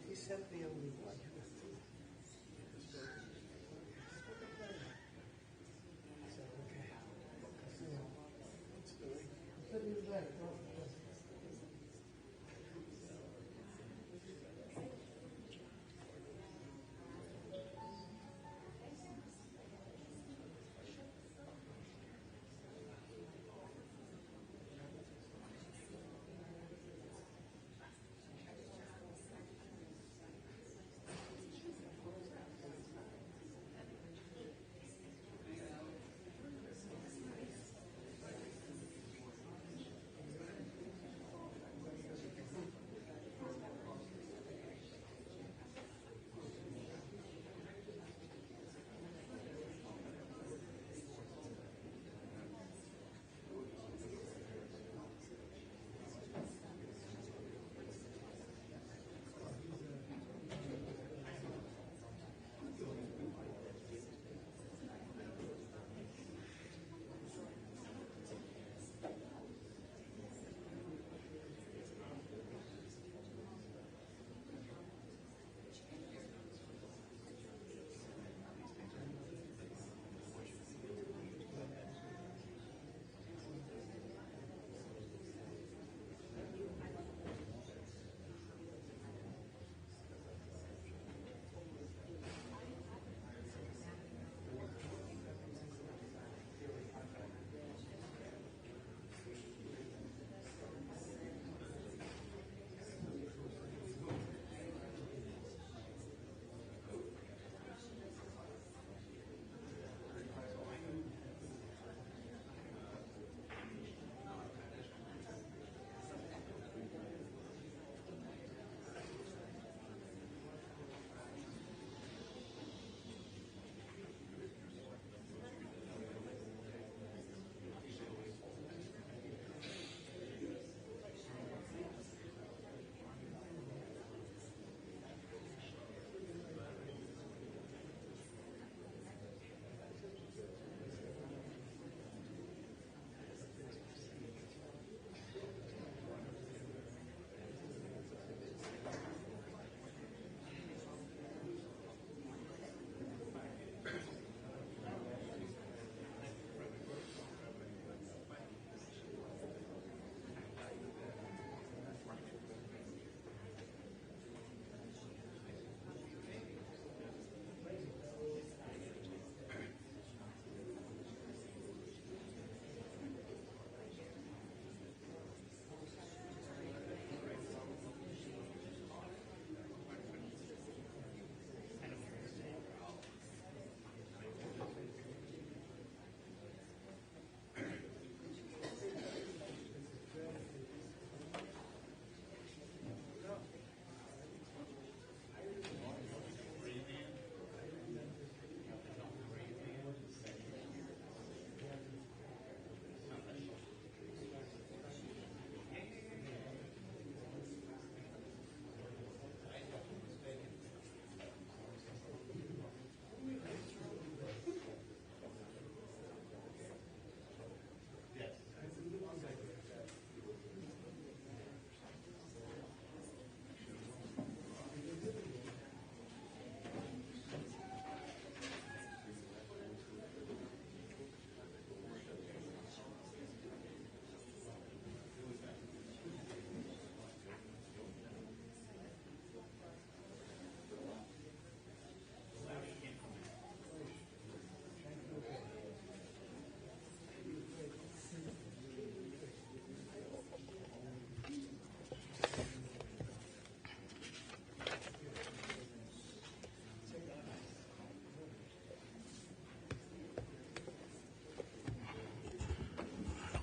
He sent me only one.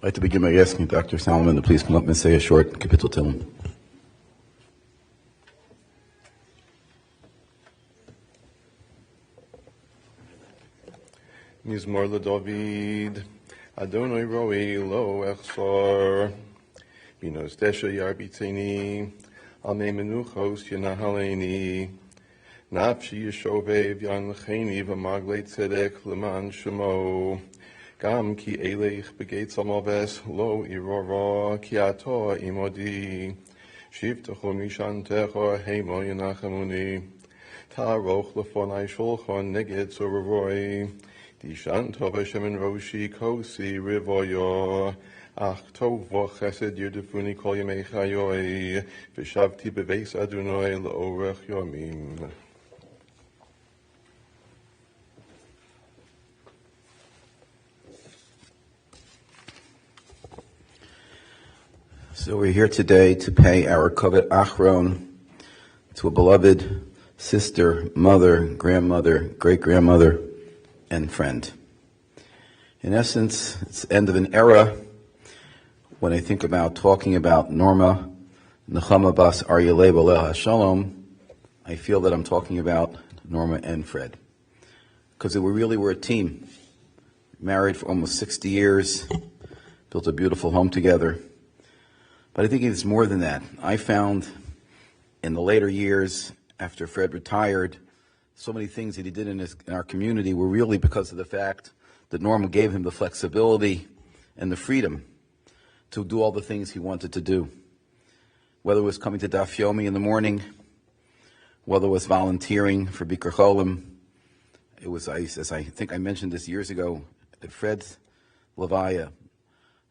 I'd like to begin by asking Dr. Salomon to please come up and say a short Kapitel Tehillim. Mizmor LeDavid, Adonai Roi Lo Echsor, Binos Desha Yarbiteni, Almei Menuchos Yenahaleni, Nafshi Yeshovev Yan Lecheni V'Maglei Tzedek L'man Shemo, Gam Ki Eleich Begeit Samaves Lo Irora Ki Ato Imodi, Shivtecho mishantecho heimo yenachemuni. Taroch lefonai shulchan neged sororoi. Dishanto Hashem roshi kosi rivoyo. Ach tov v'chesed yerdefuni kol yemei chayoi. V'shavti beveis Adonai l'orech yomim. So we're here today to pay our Kavod Achron to a beloved sister, mother, grandmother, great-grandmother, and friend. In essence, it's the end of an era. When I think about talking about Norma Nechama Bas Aryeh B'Aleha Shalom, I feel that I'm talking about Norma and Fred. Because we really were a team. Married for almost 60 years, built a beautiful home together. But I think it's more than that. I found in the later years, after Fred retired, so many things that he did in our community were really because of the fact that Norma gave him the flexibility and the freedom to do all the things he wanted to do. Whether it was coming to Daf Yomi in the morning, whether it was volunteering for Bikur Cholim. It was, as I think I mentioned this years ago, at Fred's Levaya.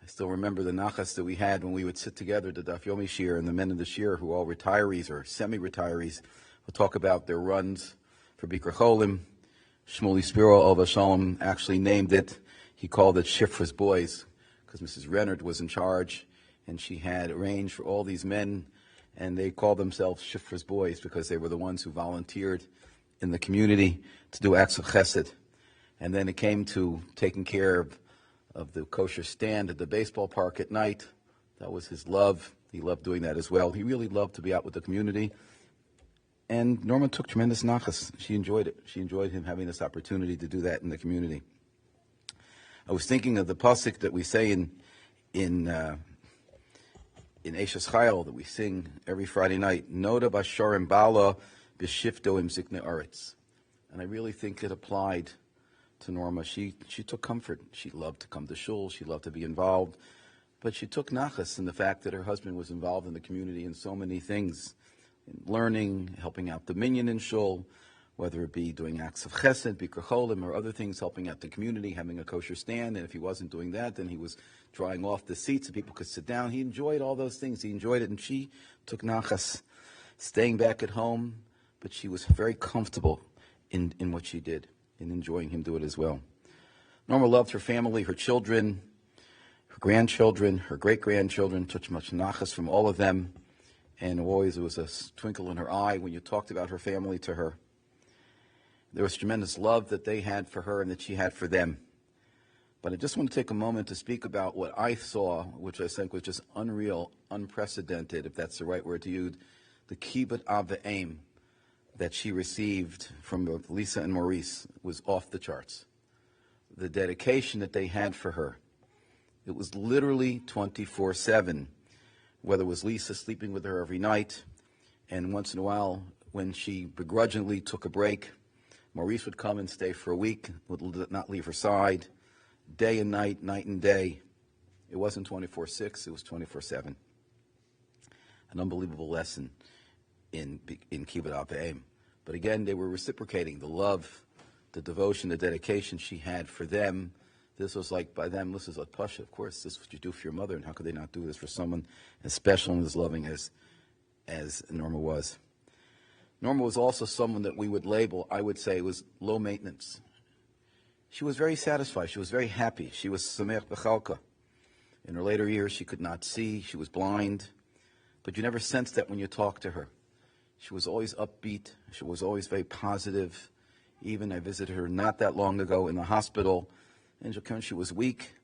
I still remember the nachas that we had when we would sit together at the Daf Yomi Shir, and the men of the Shir, who are all retirees or semi-retirees, would talk about their runs for Bikur Cholim. Shmuley Spiro Ova Shalom actually named it. He called it Shifra's Boys, because Mrs. Rennert was in charge, and she had arranged for all these men, and they called themselves Shifra's Boys because they were the ones who volunteered in the community to do acts of chesed. And then it came to taking care of the kosher stand at the baseball park at night. That was his love. He loved doing that as well. He really loved to be out with the community. And Norma took tremendous nachas. She enjoyed it. She enjoyed him having this opportunity to do that in the community. I was thinking of the pasuk that we say in Eishes Chayil that we sing every Friday night, Noda Basharim Bala B'Shifto Im Zikne Aretz. And I really think it applied to Norma. She took comfort. She loved to come to shul. She loved to be involved. But she took nachas in the fact that her husband was involved in the community in so many things, in learning, helping out the minyan in shul, whether it be doing acts of chesed, bikur cholim, or other things, helping out the community, having a kosher stand. And if he wasn't doing that, then he was drying off the seats so people could sit down. He enjoyed all those things. He enjoyed it, and she took nachas, staying back at home, but she was very comfortable in what she did, and enjoying him do it as well. Norma loved her family, her children, her grandchildren, her great-grandchildren, took much nachas from all of them, and always there was a twinkle in her eye when you talked about her family to her. There was tremendous love that they had for her and that she had for them. But I just want to take a moment to speak about what I saw, which I think was just unreal, unprecedented, if that's the right word to use, the kibbut av v'aim that she received from both Lisa and Maurice was off the charts. The dedication that they had for her. It was literally 24/7, whether it was Lisa sleeping with her every night, and once in a while, when she begrudgingly took a break, Maurice would come and stay for a week, would not leave her side, day and night, night and day. It wasn't 24/6, it was 24/7. An unbelievable lesson in Kibbut Av V'Aim. But again, they were reciprocating the love, the devotion, the dedication she had for them. This was like, by them, this is like Pasha. Of course, this is what you do for your mother, and how could they not do this for someone as special and as loving as Norma was? Norma was also someone that we would label, I would say, was low maintenance. She was very satisfied. She was very happy. She was Samech B'Chalka. In her later years, she could not see. She was blind. But you never sensed that when you talked to her. She was always upbeat. She was always very positive. Even I visited her not that long ago in the hospital, and she was weak.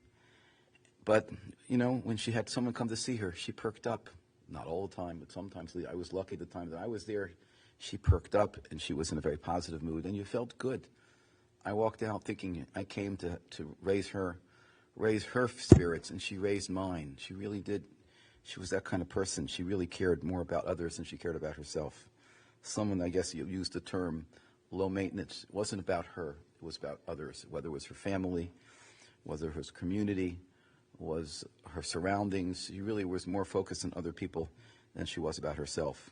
But, when she had someone come to see her, she perked up. Not all the time, but sometimes. I was lucky the time that I was there. She perked up, and she was in a very positive mood, and you felt good. I walked out thinking I came to raise her spirits, and she raised mine. She really did. She was that kind of person. She really cared more about others than she cared about herself. Someone, I guess you used the term low maintenance. It wasn't about her. It was about others, whether it was her family, whether it was community, was her surroundings. She really was more focused on other people than she was about herself.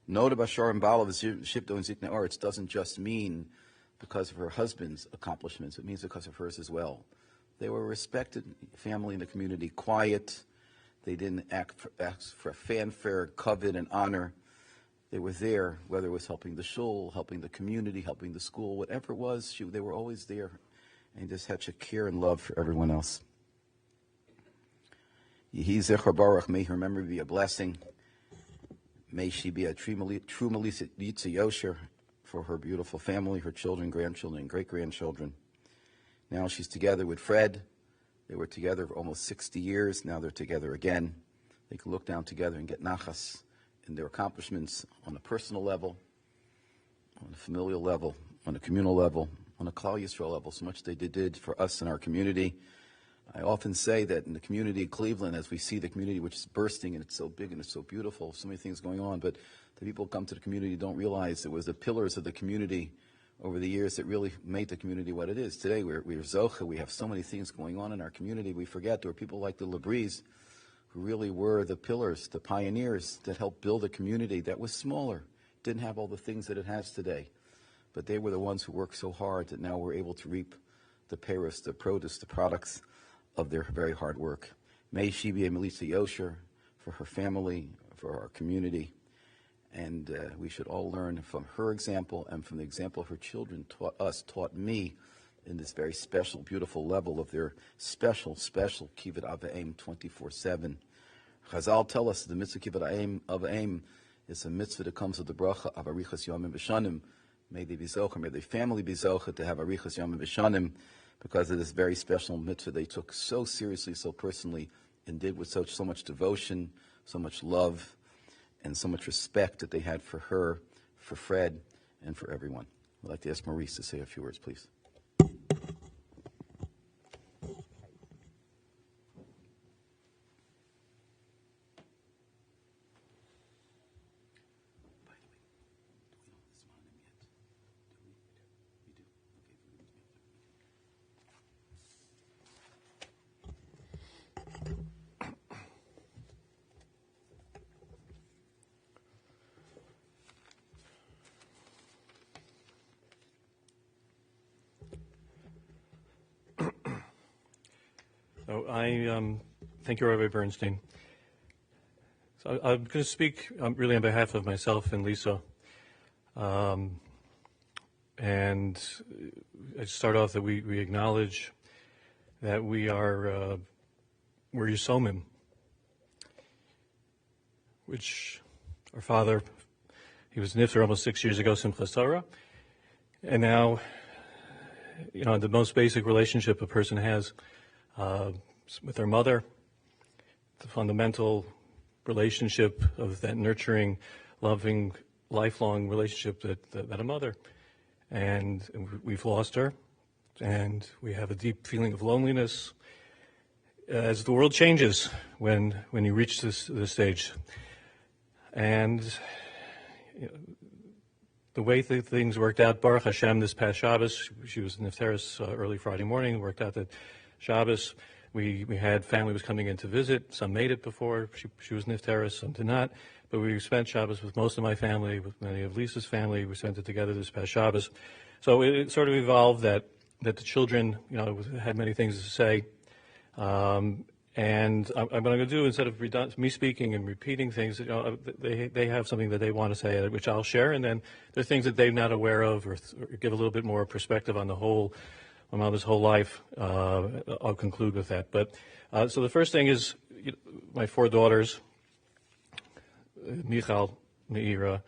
Noda Bashar and Bala Shipto and Zikna Arts doesn't just mean because of her husband's accomplishments, it means because of hers as well. They were a respected family in the community, quiet. They didn't ask for fanfare, covet, and honor. They were there, whether it was helping the shul, helping the community, helping the school, whatever it was, they were always there and just had such care and love for everyone else. Yehi Zecher Baruch, may her memory be a blessing. May she be a true Melissa Yosher for her beautiful family, her children, grandchildren, and great-grandchildren. Now she's together with Fred. They were together for almost 60 years. Now they're together again. They can look down together and get nachas in their accomplishments on a personal level, on a familial level, on a communal level, on a Klal Yisrael level. So much they did for us in our community. I often say that in the community of Cleveland, as we see the community which is bursting and it's so big and it's so beautiful, so many things going on, but the people who come to the community don't realize it was the pillars of the community over the years that really made the community what it is. Today we're Zocha, we have so many things going on in our community, we forget there were people like the LaBries who really were the pillars, the pioneers that helped build a community that was smaller, didn't have all the things that it has today. But they were the ones who worked so hard that now we're able to reap the peiros, the produce, the products of their very hard work. May she be a Melissa Yosher for her family, for our community, and we should all learn from her example and from the example her children taught me in this very special, beautiful level of their special Kibbut Avayim 24/7. Chazal tell us the mitzvah Kibbut Avayim is a mitzvah that comes with the bracha of Arichas Yomim V'Shanim. May they be zocha, may their family be zocha to have Arichas Yomim V'Shanim, because of this very special mitzvah they took so seriously, so personally, and did with so much devotion, so much love, and so much respect that they had for her, for Fred, and for everyone. I'd like to ask Maurice to say a few words, please. So I thank you, Rabbi Bernstein. So I'm going to speak really on behalf of myself and Lisa. And I start off that we acknowledge that we're Yisomim, which our father, he was nifter almost 6 years ago, Simchas Torah, and now, the most basic relationship a person has with their mother, the fundamental relationship of that nurturing, loving, lifelong relationship that a mother. And we've lost her, and we have a deep feeling of loneliness as the world changes when you reach this stage. And the way things worked out, Baruch Hashem, this past Shabbos, she was in Nifteris early Friday morning, worked out that Shabbos, we had family was coming in to visit. Some made it before she was Nifteris, some did not. But we spent Shabbos with most of my family, with many of Lisa's family. We spent it together this past Shabbos. So it sort of evolved that the children, had many things to say. And what I'm going to do, instead of me speaking and repeating things, they have something that they want to say, which I'll share. And then there are things that they're not aware of, or give a little bit more perspective on my mother's whole life. I'll conclude with that. But so the first thing is my four daughters, Michal, Meira,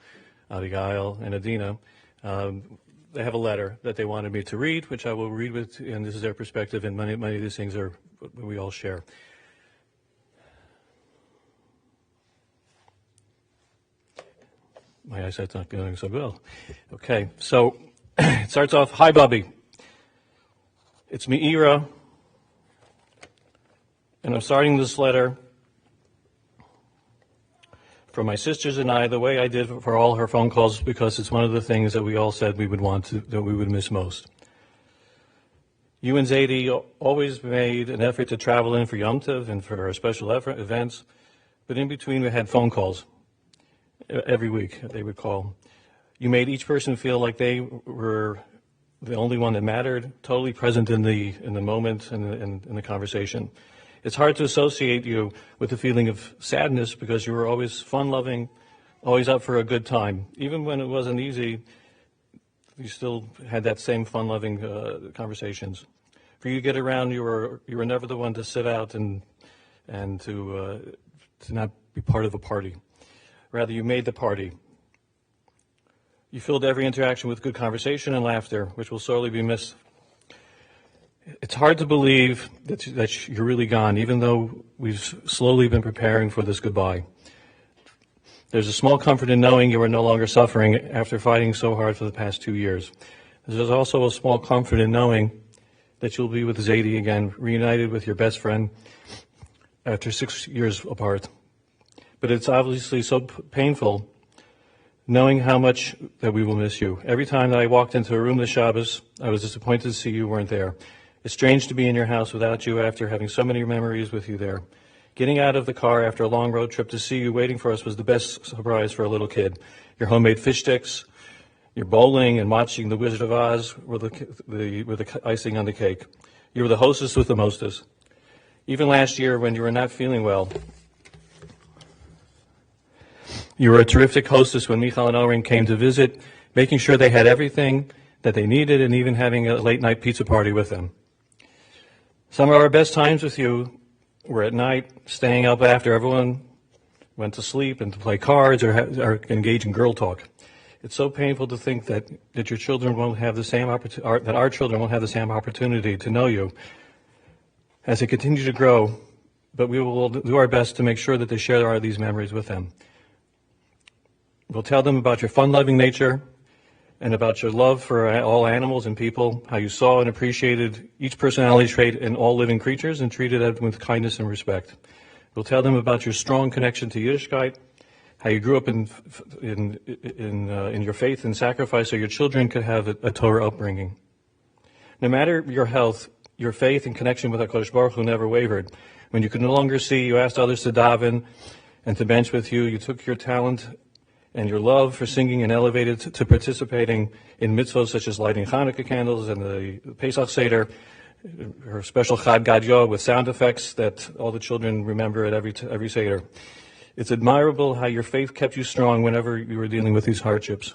Abigail, and Adina. They have a letter that they wanted me to read, which I will read and this is their perspective, and many of these things are what we all share. My eyesight's not going so well. Okay, so it starts off, "Hi, Bubby. It's Meira, and I'm starting this letter for my sisters and I, the way I did for all her phone calls, because it's one of the things that we all said we would that we would miss most. You and Zadie always made an effort to travel in for Yom Tov and for our special events, but in between we had phone calls. every week, they would call. You made each person feel like they were the only one that mattered, totally present in the moment and in the conversation. It's hard to associate you with the feeling of sadness because you were always fun-loving, always up for a good time. Even when it wasn't easy, you still had that same fun-loving conversations. For you to get around, you were never the one to sit out and to not be part of a party. Rather, you made the party. You filled every interaction with good conversation and laughter, which will sorely be missed. It's hard to believe that you're really gone, even though we've slowly been preparing for this goodbye. There's a small comfort in knowing you are no longer suffering after fighting so hard for the past 2 years. There's also a small comfort in knowing that you'll be with Zadie again, reunited with your best friend after 6 years apart. But it's obviously so painful knowing how much that we will miss you. Every time that I walked into a room this Shabbos, I was disappointed to see you weren't there. It's strange to be in your house without you after having so many memories with you there. Getting out of the car after a long road trip to see you waiting for us was the best surprise for a little kid. Your homemade fish sticks, your bowling, and watching The Wizard of Oz were the icing on the cake. You were the hostess with the mostest. Even last year when you were not feeling well, you were a terrific hostess when Michal and Oren came to visit, making sure they had everything that they needed and even having a late-night pizza party with them. Some of our best times with you were at night, staying up after everyone went to sleep and to play cards or engage in girl talk. It's so painful to think that your children won't have the same opportunity, that our children won't have the same opportunity to know you as they continue to grow, but we will do our best to make sure that they share these memories with them. We'll tell them about your fun-loving nature and about your love for all animals and people, how you saw and appreciated each personality trait in all living creatures and treated them with kindness and respect. We'll tell them about your strong connection to Yiddishkeit, how you grew up in your faith and sacrifice so your children could have a Torah upbringing. No matter your health, your faith and connection with HaKadosh Baruch Hu never wavered. When you could no longer see, you asked others to daven and to bench with you. You took your talent and your love for singing and elevated to participating in mitzvahs such as lighting Hanukkah candles and the Pesach Seder, her special Chad Gadya with sound effects that all the children remember at every Seder. It's admirable how your faith kept you strong whenever you were dealing with these hardships.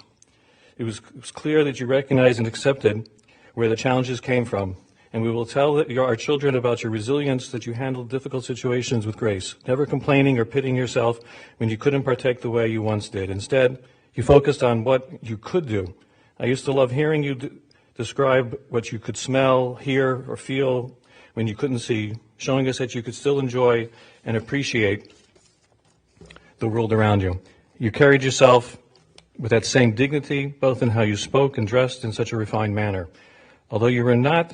It was clear that you recognized and accepted where the challenges came from, and we will tell our children about your resilience, that you handled difficult situations with grace, never complaining or pitying yourself when you couldn't partake the way you once did. Instead, you focused on what you could do. I used to love hearing you describe what you could smell, hear, or feel when you couldn't see, showing us that you could still enjoy and appreciate the world around you. You carried yourself with that same dignity, both in how you spoke and dressed in such a refined manner. Although you were not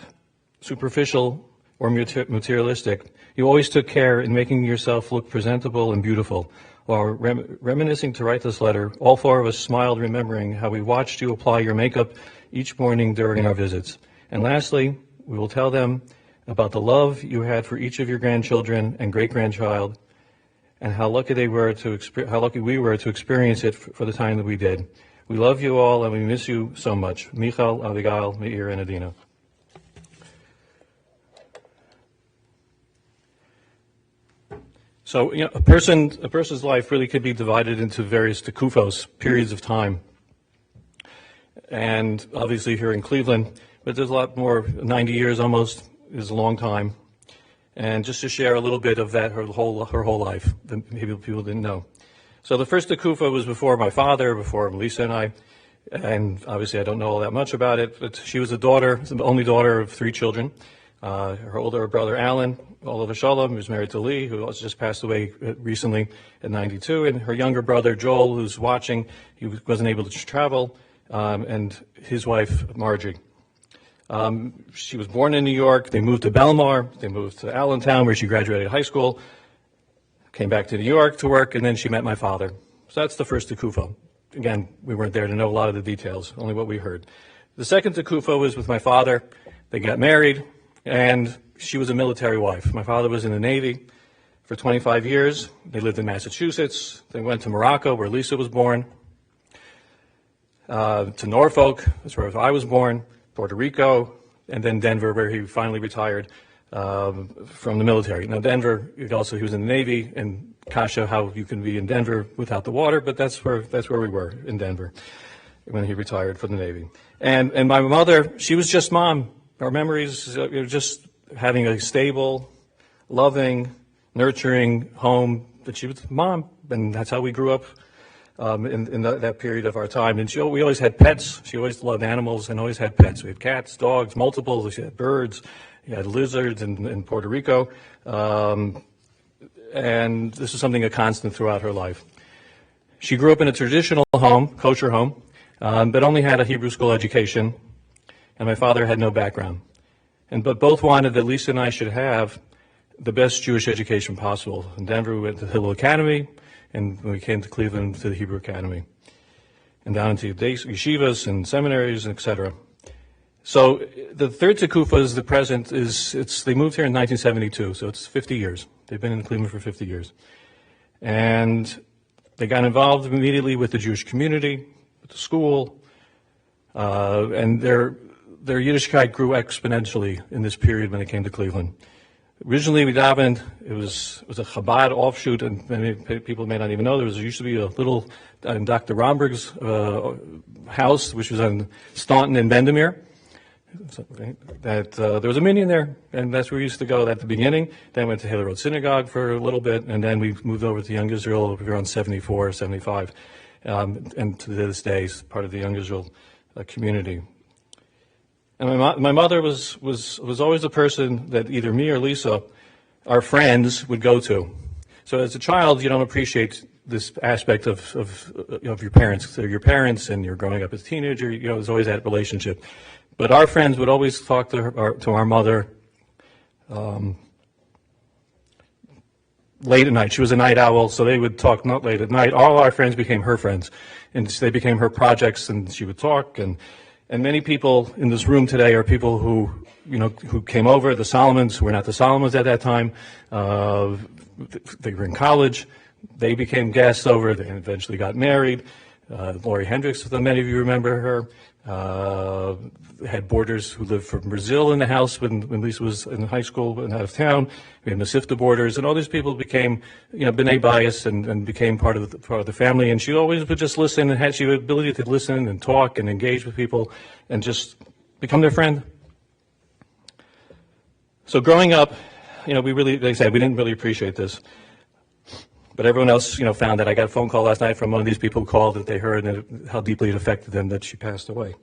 superficial or materialistic, you always took care in making yourself look presentable and beautiful. While reminiscing to write this letter, all four of us smiled, remembering how we watched you apply your makeup each morning during our visits. And lastly, we will tell them about the love you had for each of your grandchildren and great-grandchild, and how lucky we were to experience it for the time that we did. We love you all, and we miss you so much. Michal, Abigail, Meir, and Adina. So, a person's life really could be divided into various tekufos, periods of time. And obviously here in Cleveland, but there's a lot more. 90 years almost is a long time. And just to share a little bit of that, her whole life, that maybe people didn't know. So the first tekufa was before my father, before Melissa and I, and obviously I don't know all that much about it, but she was the only daughter of 3 children. Her older brother, Alan, Olav Shalom, who's married to Lee, who also just passed away recently at 92, and her younger brother, Joel, who's watching. He wasn't able to travel, and his wife, Margie. She was born in New York. They moved to Belmar. They moved to Allentown, where she graduated high school, came back to New York to work, and then she met my father. So that's the first tekufa. Again, we weren't there to know a lot of the details, only what we heard. The second tekufa was with my father. They got married, and she was a military wife. My father was in the Navy for 25 years. They lived in Massachusetts. They went to Morocco, where Lisa was born, to Norfolk, that's where I was born, Puerto Rico, and then Denver, where he finally retired from the military. Now, Denver, he was in the Navy, and kasha, how you can be in Denver without the water, but that's where we were, in Denver, when he retired from the Navy. And my mother, she was just mom. Our memories, just having a stable, loving, nurturing home, that she was mom, and that's how we grew up in that period of our time. And we always had pets. She always loved animals and always had pets. We had cats, dogs, multiple. She had birds. We had lizards in Puerto Rico. And this is something a constant throughout her life. She grew up in a traditional home, kosher home, but only had a Hebrew school education, and my father had no background. But both wanted that Lisa and I should have the best Jewish education possible. In Denver, we went to Hillel Academy, and when we came to Cleveland, to the Hebrew Academy, and down into yeshivas and seminaries, etc. So the third Tekufa is the present. They moved here in 1972, so it's 50 years. They've been in Cleveland for 50 years. And they got involved immediately with the Jewish community, with the school, and their Yiddishkeit grew exponentially in this period when they came to Cleveland. Originally, we davened. It was a Chabad offshoot, and many people may not even know there used to be a little in Dr. Romberg's house, which was on Staunton and Bendemeer. There was a minyan there, and that's where we used to go at the beginning. Then went to Hillel Road Synagogue for a little bit, and then we moved over to Young Israel around 74, 75, and to this day is part of the Young Israel community. And my mother was always the person that either me or Lisa, our friends, would go to. So as a child, you don't appreciate this aspect of your parents. So your parents, and you're growing up as a teenager, there's always that relationship. But our friends would always talk to our mother late at night. She was a night owl, so they would talk not late at night. All our friends became her friends, and they became her projects, and she would talk. And many people in this room today are people who came over, the Solomons, who were not the Solomons at that time. They were in college. They became guests over. They eventually got married. Laurie Hendricks, many of you remember her. Had boarders who lived from Brazil in the house when Lisa was in high school and out of town. We had Masifta boarders, and all these people became, B'nai Bayis and became part of the family. And she always would just listen, and she had the ability to listen and talk and engage with people and just become their friend. So growing up, we really, like I said, we didn't really appreciate this. But everyone else, found that. I got a phone call last night from one of these people who called that they heard and how deeply it affected them that she passed away.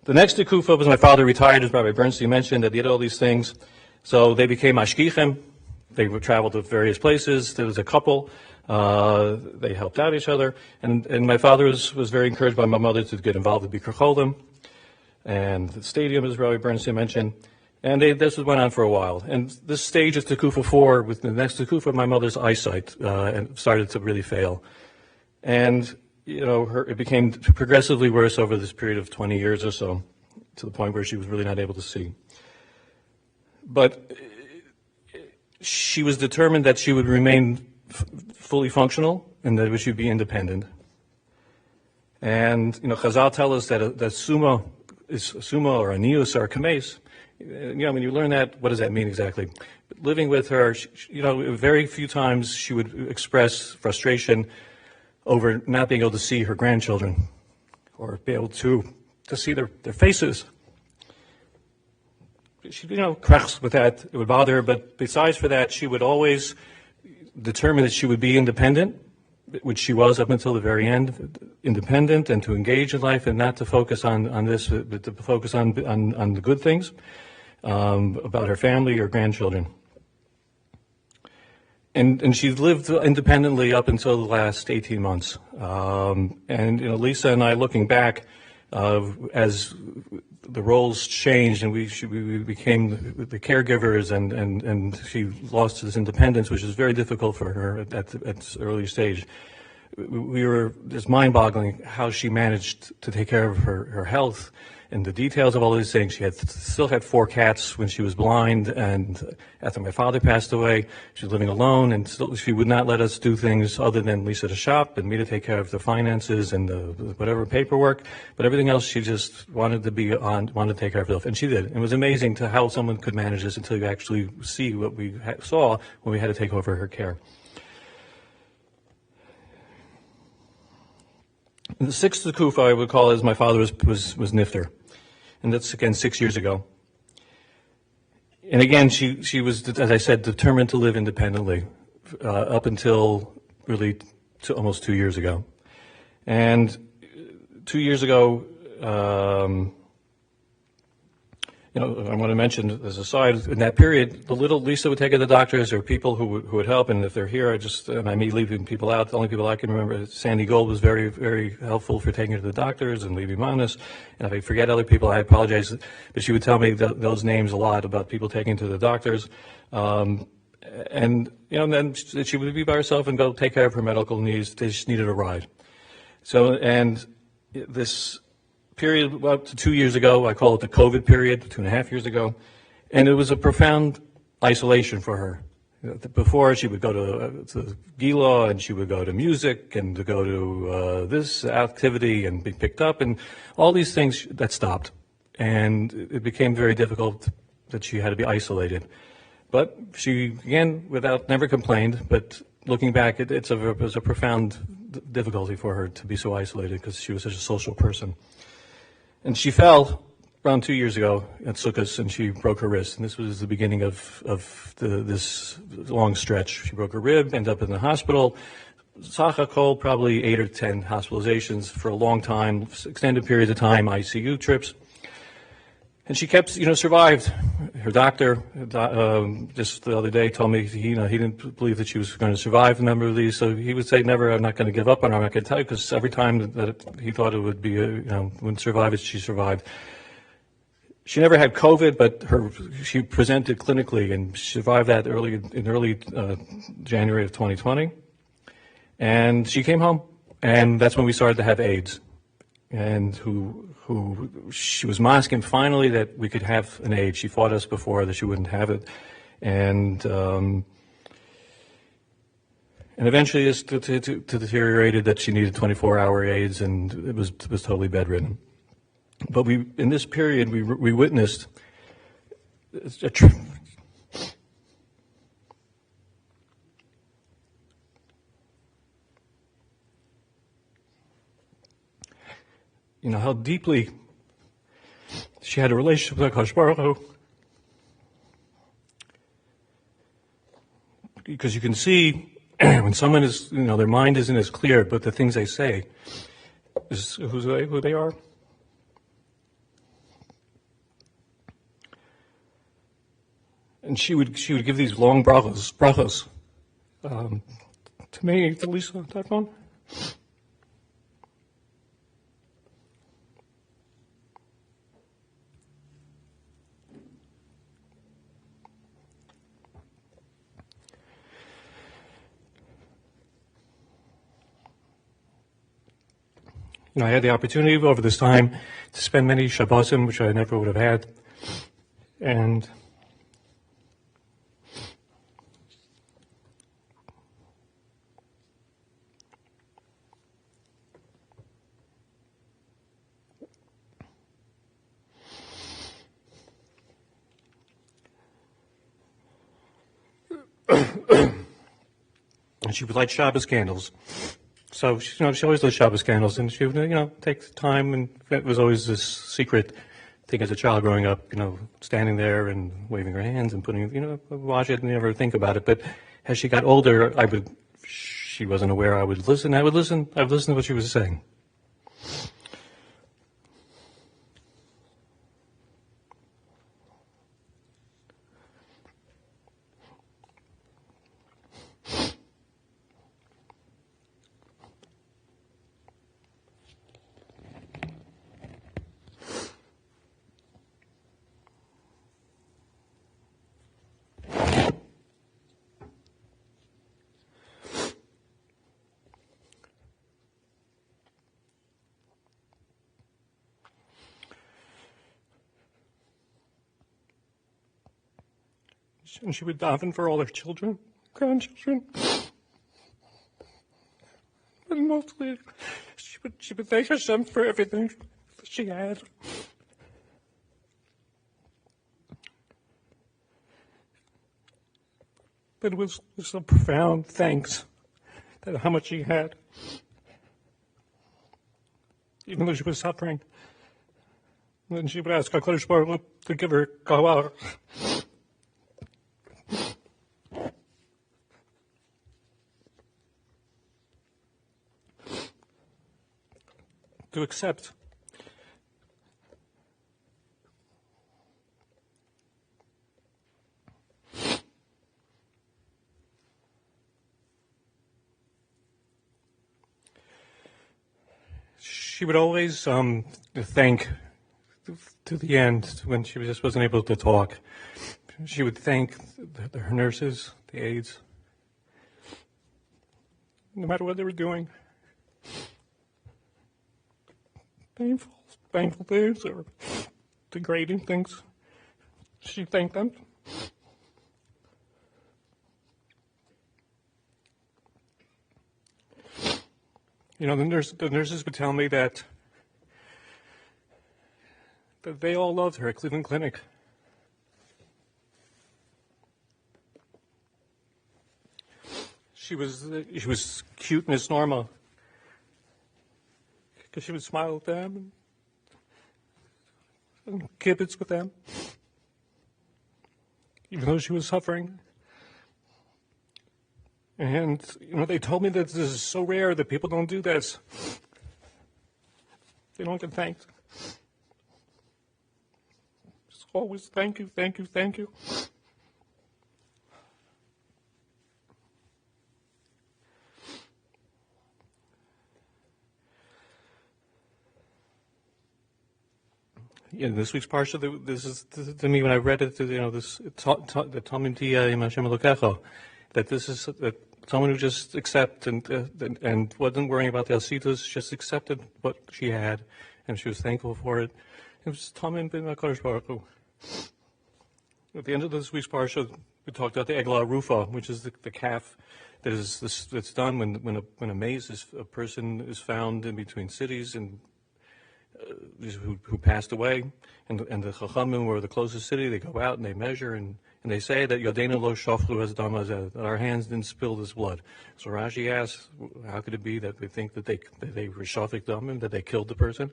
The next Tekufa was my father retired, as Rabbi Bernstein mentioned, that he did all these things. So they became mashgichim. They would travel to various places. There was a couple. They helped out each other. And my father was very encouraged by my mother to get involved with Bikur Cholim and the stadium, as Rabbi Bernstein mentioned. And this went on for a while. And this stage of Tekufa 4, with the next Tekufa, my mother's eyesight and started to really fail. And, it became progressively worse over this period of 20 years or so, to the point where she was really not able to see. But she was determined that she would remain fully functional and that she would be independent. And, Chazal tell us that summa or anius or kames. When you learn that, what does that mean exactly? But living with her, very few times she would express frustration over not being able to see her grandchildren or be able to see their faces. She, cracks with that. It would bother her, but besides for that, she would always determine that she would be independent, which she was up until the very end, independent and to engage in life and not to focus on this, but to focus on the good things. About her family or grandchildren. And she lived independently up until the last 18 months. And Lisa and I, looking back, as the roles changed and we became the caregivers and she lost this independence, which is very difficult for her at this early stage. We were just mind-boggling how she managed to take care of her health and the details of all these things. She still had 4 cats when she was blind, and after my father passed away, she was living alone, and still, she would not let us do things other than Lisa to shop and me to take care of the finances and the whatever paperwork. But everything else, she just wanted to take care of herself, and she did. It was amazing to how someone could manage this until you actually see what we saw when we had to take over her care. And the sixth Kufa, I would call, as my father was Nifter. And that's, again, 6 years ago. And again, she was, as I said, determined to live independently up until really almost 2 years ago. And 2 years ago, I want to mention as a side, in that period, the little Lisa would take her to the doctors, or people who would help, and if they're here, I may leaving people out. The only people I can remember, Sandy Gold was very, very helpful for taking her to the doctors, and Levy Manis. And if I forget other people, I apologize, but she would tell me those names a lot about people taking to the doctors. And then she would be by herself and go take care of her medical needs. They just needed a ride. So, and this period up to 2 years ago, I call it the COVID period, 2.5 years ago, and it was a profound isolation for her. Before, she would go to Gila, and she would go to music, and to go to this activity, and be picked up, and all these things that stopped. And it became very difficult that she had to be isolated. But she, again, never complained, but looking back, it was a profound difficulty for her to be so isolated because she was such a social person. And she fell around 2 years ago at Sukkot, and she broke her wrist. And this was the beginning of this long stretch. She broke her rib, ended up in the hospital. Sachakol, probably 8 or 10 hospitalizations for a long time, extended periods of time, ICU trips. And she kept, survived. Her doctor just the other day told me he didn't believe that she was going to survive a number of these. So he would say, "Never, I'm not going to give up on her." I'm not going to tell you, because every time that he thought it would be, wouldn't survive it, she survived. She never had COVID, but she presented clinically, and she survived that in early January of 2020. And she came home, and that's when we started to have AIDS. And who she was masking finally that we could have an AIDS. She fought us before that she wouldn't have it, and eventually it deteriorated that she needed 24-hour AIDS, and it was totally bedridden. But in this period we witnessed how deeply she had a relationship with HaKadosh Baruch Hu. Because you can see when someone is, their mind isn't as clear, but the things they say is who they are. And she would give these long brachos to me, to Lisa, on that phone. I had the opportunity over this time to spend many Shabbosim, which I never would have had. And she would light Shabbos candles. So, she always lit Shabbos candles, and she would, take the time, and it was always this secret thing as a child growing up, standing there and waving her hands and putting, watch it and never think about it. But as she got older, she wasn't aware. I would listen to what she was saying. And she would daven for all her children, grandchildren. But mostly, she would thank Hashem for everything that she had. But it was a profound thanks that how much she had, even though she was suffering. And then she would ask HaKadosh Baruch Hu to give her kawar. To accept. She would always thank, to the end, when she just wasn't able to talk, she would thank her nurses, the aides, no matter what they were doing. Painful things or degrading things. She thanked them. You know, the nurses would tell me that they all loved her at Cleveland Clinic. She was cute, Miss Norma, because she would smile at them and kibitz with them, even though she was suffering. And, you know, they told me that this is so rare that people don't do this. They don't get thanked. Just always thank you, thank you, thank you. In this week's parsha, this is to me when I read it. You know, this the Talmud Im Hashem Elokecha, that this is that someone who just accepted and wasn't worrying about the Hasidas, just accepted what she had, and she was thankful for it. It was Talmud bin HaKadosh Baruch Hu. At the end of this week's parsha, we talked about the Eglah Rufa, which is the calf that's done when a maze a person is found in between cities and who passed away, and the Chachamim were the closest city. They go out and they measure and they say that Yodenu lo shofchu es dam hazeh, that our hands didn't spill this blood. So Rashi asks, how could it be that we think that they were shofik damim, that they killed the person,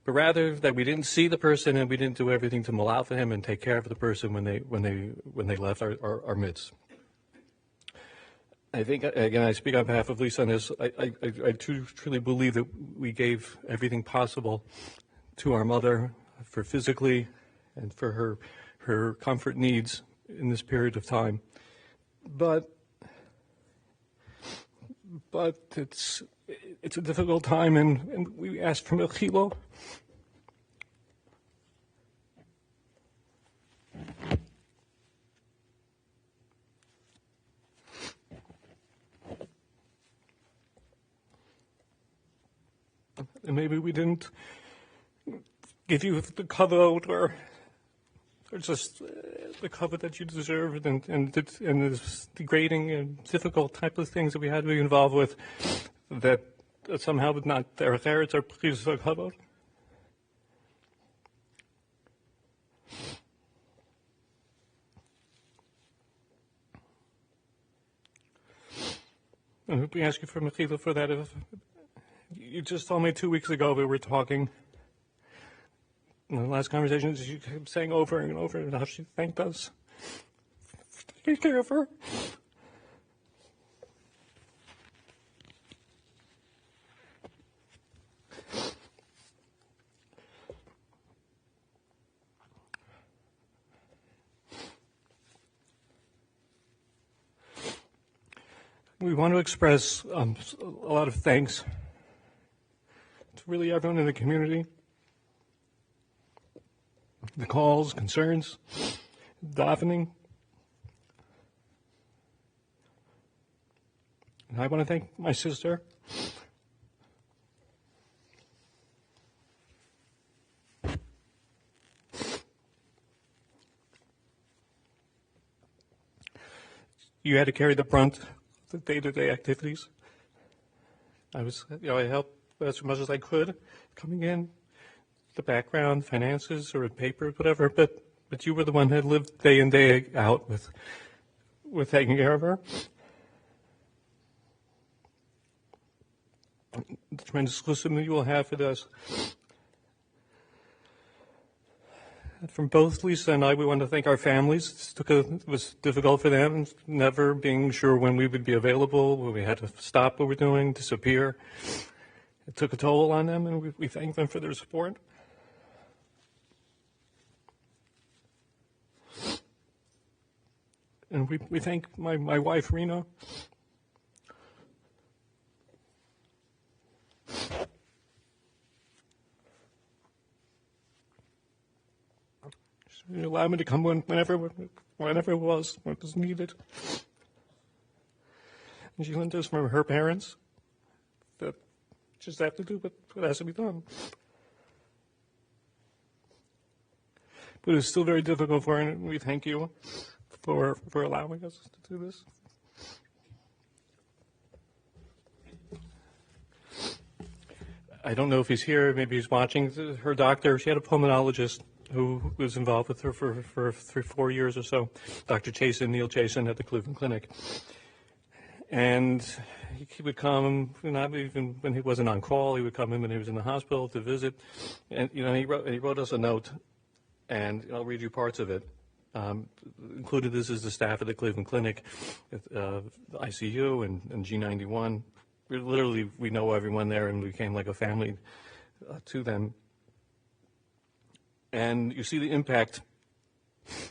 but rather that we didn't see the person and we didn't do everything to malal for him and take care of the person when they left our midst. I think, again, I speak on behalf of Lisa on this. I truly believe that we gave everything possible to our mother for physically and for her comfort needs in this period of time. But it's a difficult time, and we ask for mechila. And maybe we didn't give you the kavod or just the kavod that you deserved, and this degrading and difficult type of things that we had to be involved with that somehow would not derech eretz or pchiyus kavod. And we ask you for mechila for that. You just told me 2 weeks ago we were talking. In the last conversation, you kept saying over and over how she thanked us for taking care of her. We want to express a lot of thanks to really everyone in the community. The calls, concerns, davening. And I want to thank my sister. you had to carry the brunt of the day-to-day activities. I helped as much as I could, coming in, the background, finances, or papers, whatever. But you were the one that lived day in, day out with taking care of her. The tremendous listening you will have for this. From both Lisa and I, we want to thank our families. It was difficult for them, never being sure when we would be available, when we had to stop what we're doing, disappear. It took a toll on them, and we thank them for their support. And we thank my wife, Rena. She allowed me to come whenever it was needed. And she learned this from her parents, that just have to do what has to be done. But it was still very difficult for her, and we thank you for allowing us to do this. I don't know if he's here, maybe he's watching. Her doctor, she had a pulmonologist who was involved with her for 4 years or so, Dr. Neil Chasen at the Cleveland Clinic. And he would come, not even when he wasn't on call, he would come in when he was in the hospital to visit. And, he wrote us a note, and I'll read you parts of it. Included this is the staff at the Cleveland Clinic, the ICU and G91. We know everyone there, and we became like a family to them. And you see the impact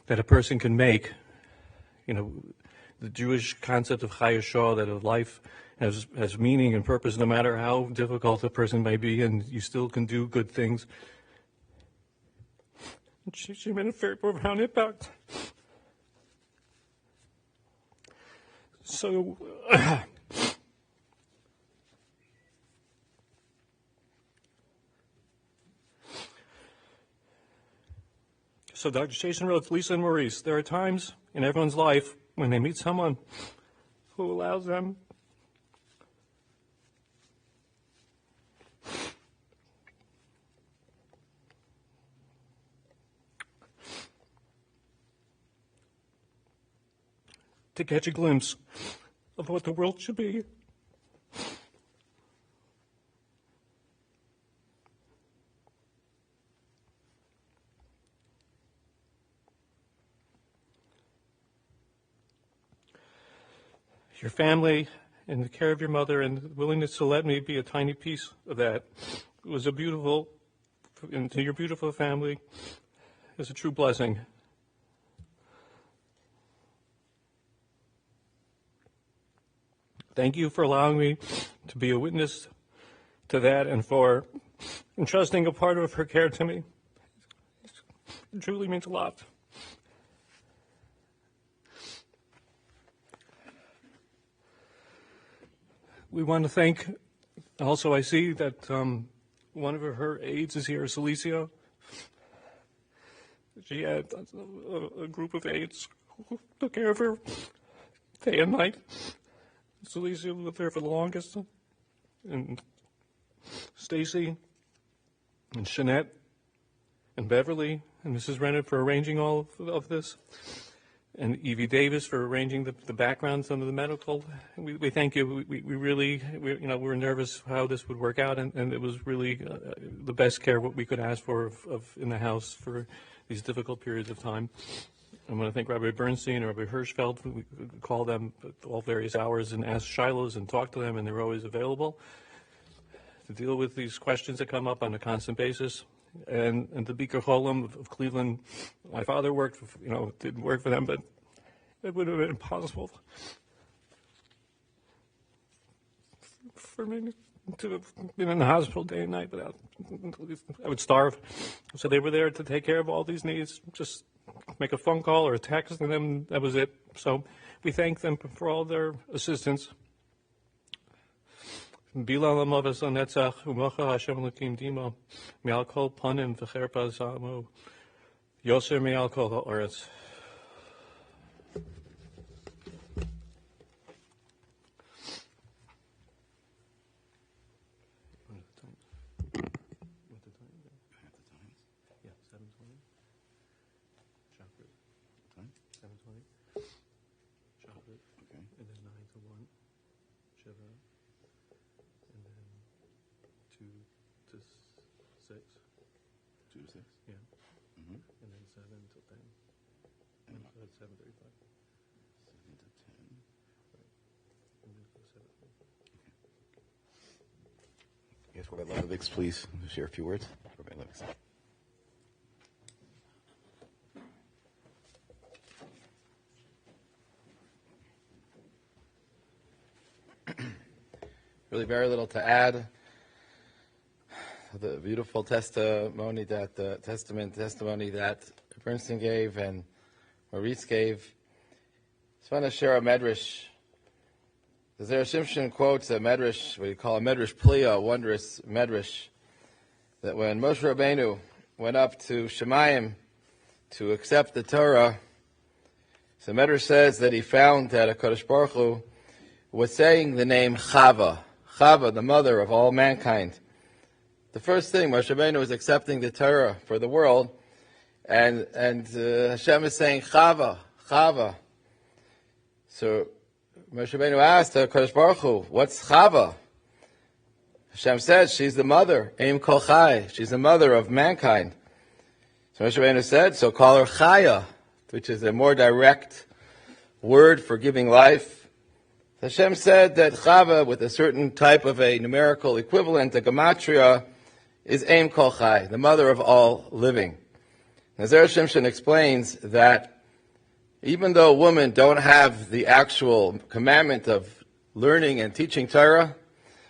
that a person can make. The Jewish concept of Chaya Shah, that a life has meaning and purpose no matter how difficult a person may be, and you still can do good things. She made a very profound impact. So, Dr. Chasen wrote, Lisa and Maurice, there are times in everyone's life when they meet someone who allows them to catch a glimpse of what the world should be. Your family and the care of your mother and the willingness to let me be a tiny piece of that was and to your beautiful family, is a true blessing. Thank you for allowing me to be a witness to that and for entrusting a part of her care to me. It truly means a lot. We want to thank, also I see that one of her aides is here, Celicia. She had a group of aides who took care of her day and night. Celicia lived there for the longest, and Stacy, and Shanette, and Beverly, and Mrs. Renner for arranging all of this, and Evie Davis for arranging the background, some of the medical. We thank you. We really, we were nervous how this would work out, and it was really the best care what we could ask for of in the house for these difficult periods of time. I want to thank Rabbi Bernstein and Rabbi Hirschfeld. We call them at all various hours and ask Shilohs and talk to them, and they're always available to deal with these questions that come up on a constant basis. And the Bikur Cholim of Cleveland, my father worked, didn't work for them, but it would have been impossible for me to have been in the hospital day and night without, I would starve. So they were there to take care of all these needs, just make a phone call or a text, and then that was it. So we thank them for all their assistance. Bila lamavas anetzach umacha Hashem lakim dimo mi'al kol panim v'cherpa zamu yoser mi'al kol ha'oretz. 6. 2 to 6. Yeah. Mm-hmm. And then 7 till 10. And so that's 7:35. 7 to 10. And then 7:45. Yes, Rabbi Levovitz, please share a few words. Rabbi Levovitz. Really very little to add. The beautiful testimony that Bernstein gave and Maurice gave. I just want to share a medrash. The Zera Shimshon quotes a medrash, what you call a medrash pliya, a wondrous medrash, that when Moshe Rabbeinu went up to Shemayim to accept the Torah, so medrash says that he found that HaKadosh Baruch Hu was saying the name Chava, the mother of all mankind. The first thing, Moshe Rabbeinu was accepting the Torah for the world, and Hashem is saying Chava. So Moshe Rabbeinu asked HaKadosh Baruch Hu, what's Chava? Hashem said, she's the mother, Eim Kol Chai, she's the mother of mankind. So Moshe Rabbeinu said, so call her Chaya, which is a more direct word for giving life. Hashem said that Chava, with a certain type of a numerical equivalent, a gematria, is Eim Kol Chai, the mother of all living. Zera Shimshon explains that even though women don't have the actual commandment of learning and teaching Torah,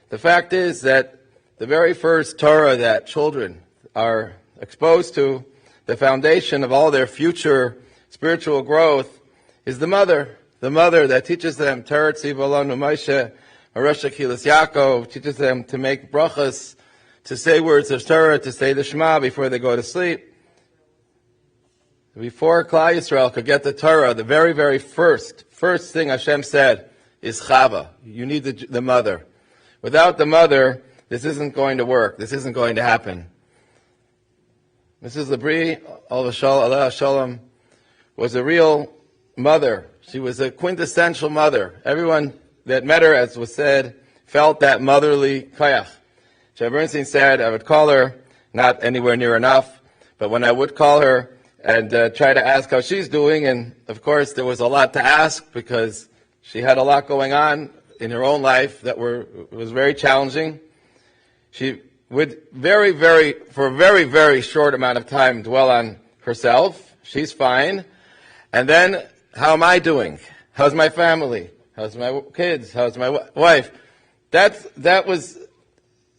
the fact is that the very first Torah that children are exposed to, the foundation of all their future spiritual growth, is the mother that teaches them Torah Tziva Lanu Moshe, Arasha Kilas Yaakov, teaches them to make brachas, to say words of Torah, to say the Shema before they go to sleep. Before Klal Yisrael could get the Torah, the very, very first thing Hashem said is Chava. You need the mother. Without the mother, this isn't going to work. This isn't going to happen. Mrs. LaBrie, Aleh Shalom, was a real mother. She was a quintessential mother. Everyone that met her, as was said, felt that motherly kayach. Rabbi Bernstein said, I would call her, not anywhere near enough, but when I would call her and try to ask how she's doing, and of course there was a lot to ask because she had a lot going on in her own life that was very challenging. She would for a very, very short amount of time dwell on herself. She's fine. And then, how am I doing? How's my family? How's my kids? How's my wife?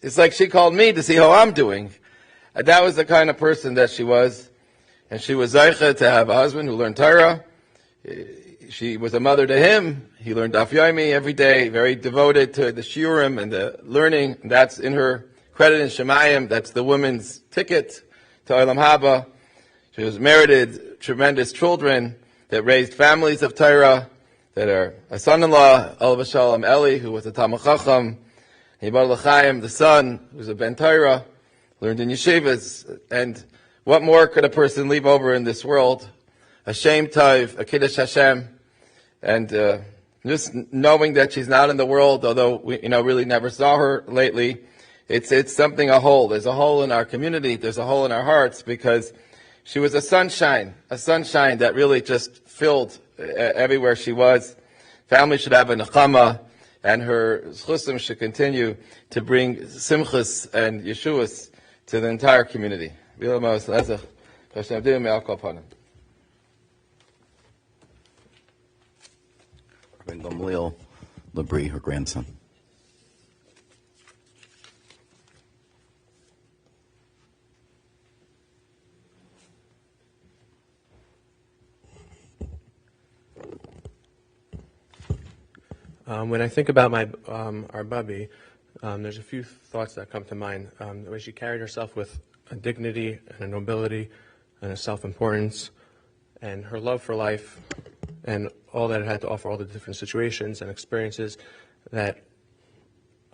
It's like she called me to see how I'm doing. That was the kind of person that she was. And she was Zaycha to have a husband who learned Torah. She was a mother to him. He learned Daf Yomi every day, very devoted to the shiurim and the learning. That's in her credit in Shemayim. That's the woman's ticket to Olam Haba. She was merited tremendous children that raised families of Torah, that are a son-in-law, Olav Shalom Eli, who was a Talmid Chacham, Yibal L'chaim, the son, who was a Ben Torah, learned in yeshivas. And what more could a person leave over in this world? A Shem Tov, a Kiddush Hashem, and just knowing that she's not in the world, although we really never saw her lately, it's something, a hole. There's a hole in our community, there's a hole in our hearts, because she was a sunshine that really just filled everywhere she was. Family should have a nechama, and her chusim should continue to bring simchas and yeshuas to the entire community. Rabbi Norma LaBrie, her grandson. When I think about our Bubby, there's a few thoughts that come to mind. The way she carried herself with a dignity and a nobility and a self-importance, and her love for life, and all that it had to offer, all the different situations and experiences that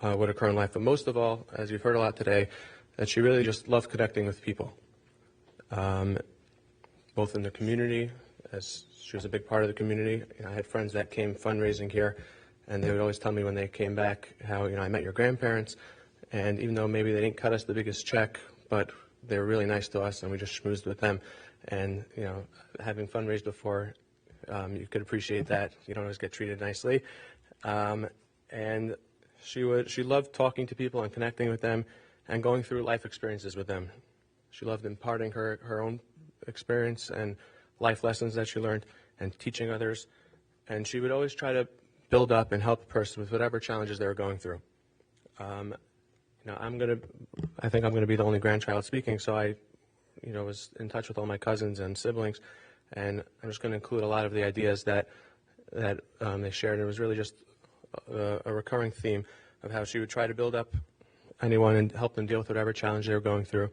would occur in life. But most of all, as you've heard a lot today, that she really just loved connecting with people, both in the community, as she was a big part of the community. I had friends that came fundraising here, and they would always tell me when they came back how, I met your grandparents, And even though maybe they didn't cut us the biggest check, but they were really nice to us, and we just schmoozed with them. And, having fundraised before, you could appreciate that. You don't always get treated nicely. And she loved talking to people and connecting with them and going through life experiences with them. She loved imparting her own experience and life lessons that she learned and teaching others. And she would always try to build up and help a person with whatever challenges they were going through. I think I'm gonna be the only grandchild speaking, so I, was in touch with all my cousins and siblings, and I'm just going to include a lot of the ideas that they shared. It was really just a recurring theme of how she would try to build up anyone and help them deal with whatever challenge they were going through.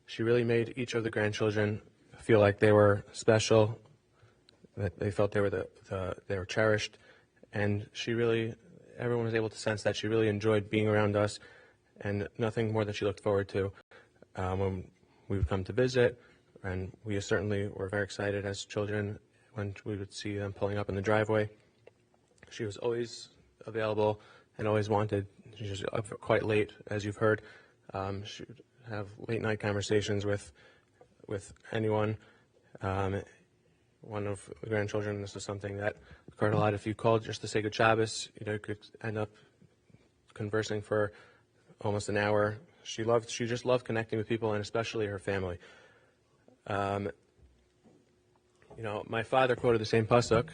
She really made each of the grandchildren feel like they were special, that they felt they were cherished, and everyone was able to sense that she really enjoyed being around us, and nothing more that she looked forward to when we would come to visit. And we certainly were very excited as children when we would see them pulling up in the driveway. She was always available and always wanted. She was up quite late, as you've heard. She would have late night conversations with anyone. One of the grandchildren, this is something that occurred a lot. If you called just to say good Shabbos, you could end up conversing for almost an hour. She just loved connecting with people, and especially her family. My father quoted the same pasuk.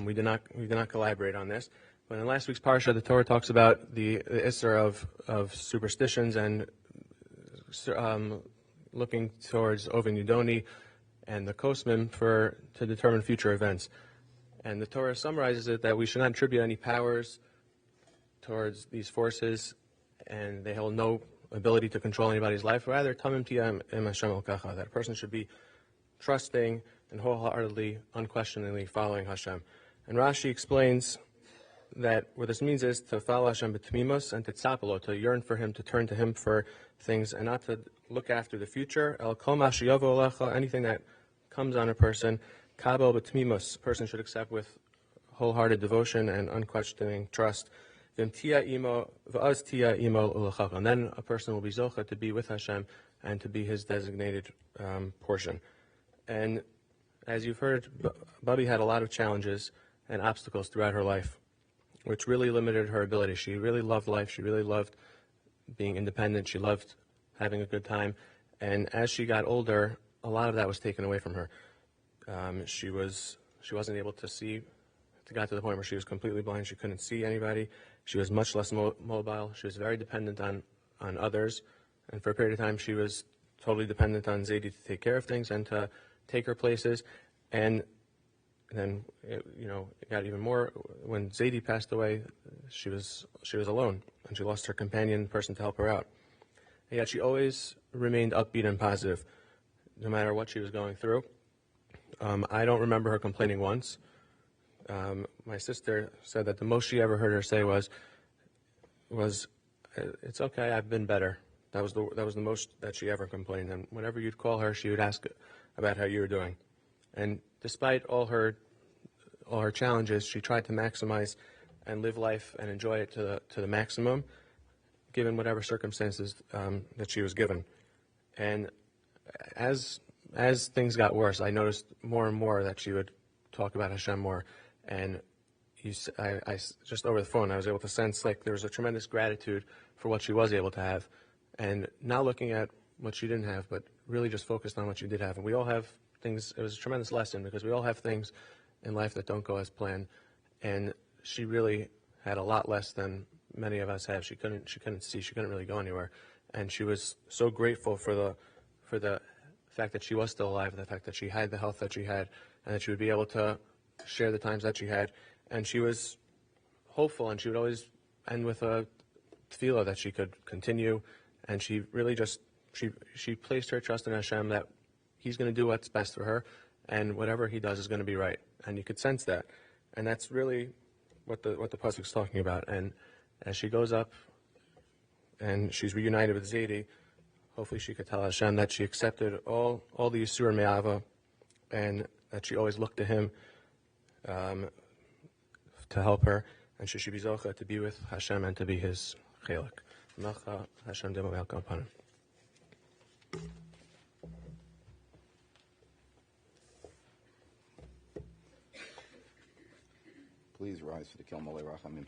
We did not collaborate on this, but in last week's parsha, the Torah talks about the isser of superstitions and looking towards Oven Yudoni and the Kosmim to determine future events. And the Torah summarizes it that we should not attribute any powers towards these forces, and they hold no ability to control anybody's life. Rather, tamim tiyam im Hashem elkacha, that a person should be trusting and wholeheartedly, unquestioningly following Hashem. And Rashi explains that what this means is to follow Hashem b'tmimos and to tzapelo, to yearn for Him, to turn to Him for things, and not to look after the future. El kol ma sheyavo elecha, anything that comes on a person, kabel b'tmimos, a person should accept with wholehearted devotion and unquestioning trust. And then a person will be zocha to be with Hashem and to be His designated portion. And as you've heard, Bubby had a lot of challenges and obstacles throughout her life, which really limited her ability. She really loved life. She really loved being independent. She loved having a good time. And as she got older, a lot of that was taken away from her. She wasn't able to see. It got to the point where she was completely blind. She couldn't see anybody. She was much less mobile. She was very dependent on others. And for a period of time, she was totally dependent on Zadie to take care of things and to take her places. And then, it got even more. When Zadie passed away, she was alone, and she lost her companion, person to help her out. And yet she always remained upbeat and positive, no matter what she was going through. I don't remember her complaining once. My sister said that the most she ever heard her say was, "It's okay, I've been better." That was the most that she ever complained. And whenever you'd call her, she would ask about how you were doing. And despite all her challenges, she tried to maximize and live life and enjoy it to the maximum, given whatever circumstances that she was given. And as things got worse, I noticed more and more that she would talk about Hashem more. And I just over the phone, I was able to sense like there was a tremendous gratitude for what she was able to have, and not looking at what she didn't have, but really just focused on what she did have. And we all have things. It was a tremendous lesson because we all have things in life that don't go as planned. And she really had a lot less than many of us have. She couldn't see. She couldn't really go anywhere. And she was so grateful for the fact that she was still alive, the fact that she had the health that she had, and that she would be able to share the times that she had. And she was hopeful, and she would always end with a tefillah that she could continue. And she really just, she placed her trust in Hashem that He's going to do what's best for her, and whatever He does is going to be right. And you could sense that. And that's really what the pasuk's talking about. And as she goes up and she's reunited with Zadie, hopefully she could tell Hashem that she accepted all the Yisur Me'ava, and that she always looked to Him to help her, and she should be zocha to be with Hashem and to be His chelik. Melcha Hashem Demo Welcome upon him. Please rise for the Kel Malei Rachamim.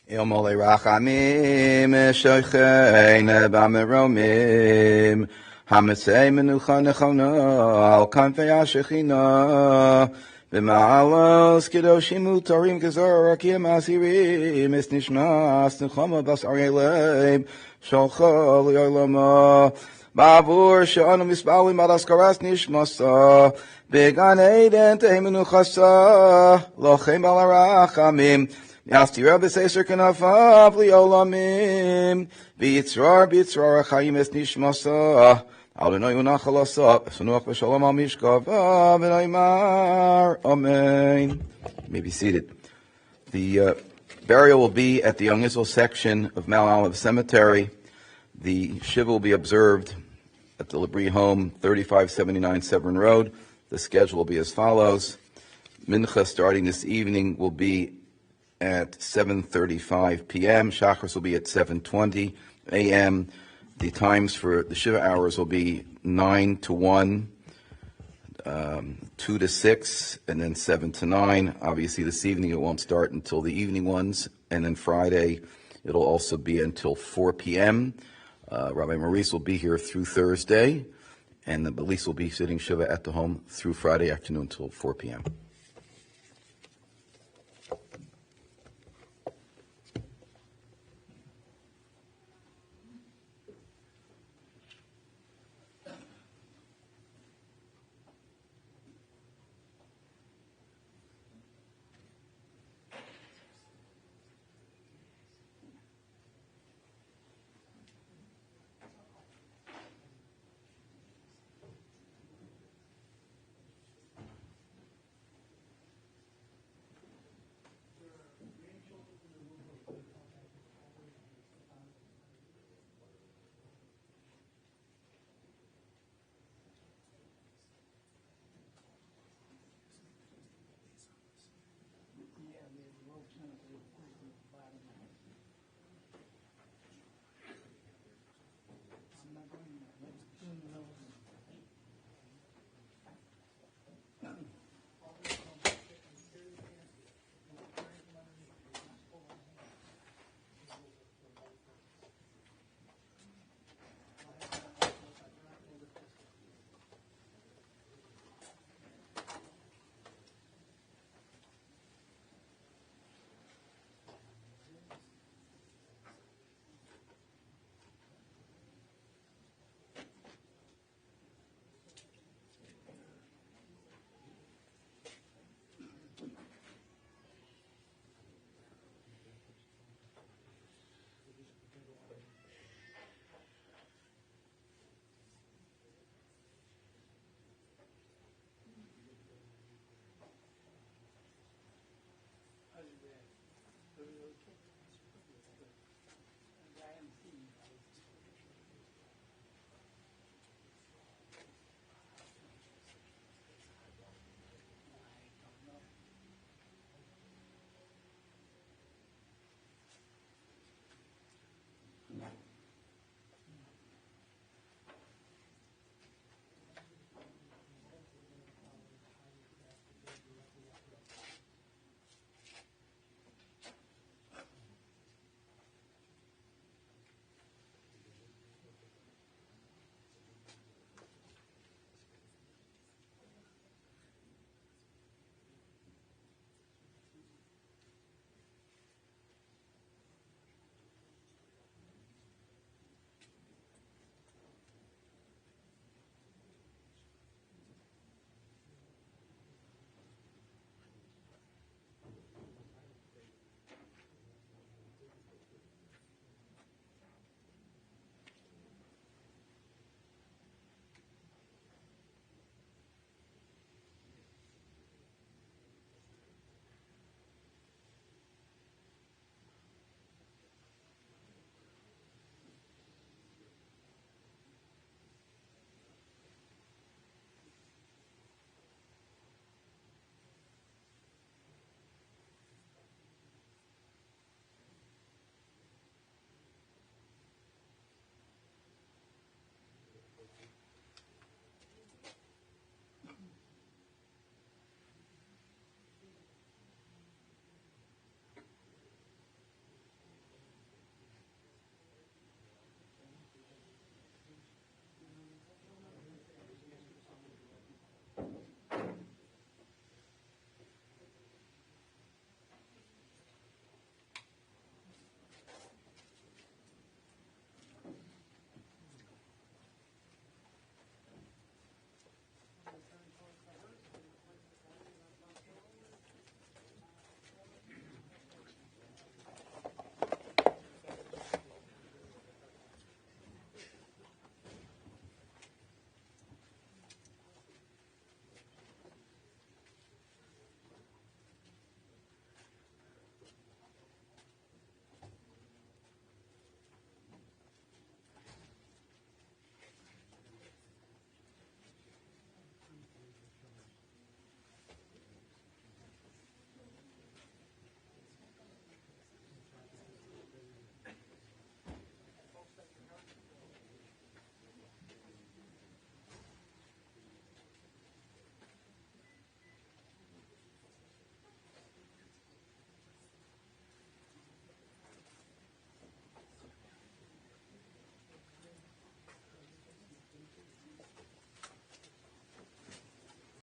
El Malei Rachamim, Shochein B'Ameromim, Hamitzei Menucha Nechona, Al Kanfei HaShechina, B'Ma'alos Kedoshim Utarim Gezor Rakim Asirim, Es Nishmas Nechoma Bas Aryeh Leib, Sholcha L'Yolama, Ba'avur She'anu Mispalim Ad Askaras Nishmasa, Began Eden Tehei Menuchasa, Lochem Bal HaRachamim, Yasti Rabbi Seser Kanafav Liolamim, Bitzrar Achayim Es Nishmasa, Adonai Unachalasa, Sunuach V'Shalom Al Mishkava, V'Naimar, Amen. You may be seated. The burial will be at the Young Israel section of Mount Olive Cemetery. The Shiva will be observed at the LaBrie home, 3579 Severn Road. The schedule will be as follows. Mincha starting this evening will be at 7:35 p.m. Shachris will be at 7:20 a.m. The times for the Shiva hours will be 9 to 1, 2 to 6, and then 7 to 9. Obviously, this evening it won't start until the evening ones, and then Friday it'll also be until 4 p.m. Rabbi Maurice will be here through Thursday, and the Belize will be sitting Shiva at the home through Friday afternoon until 4 p.m.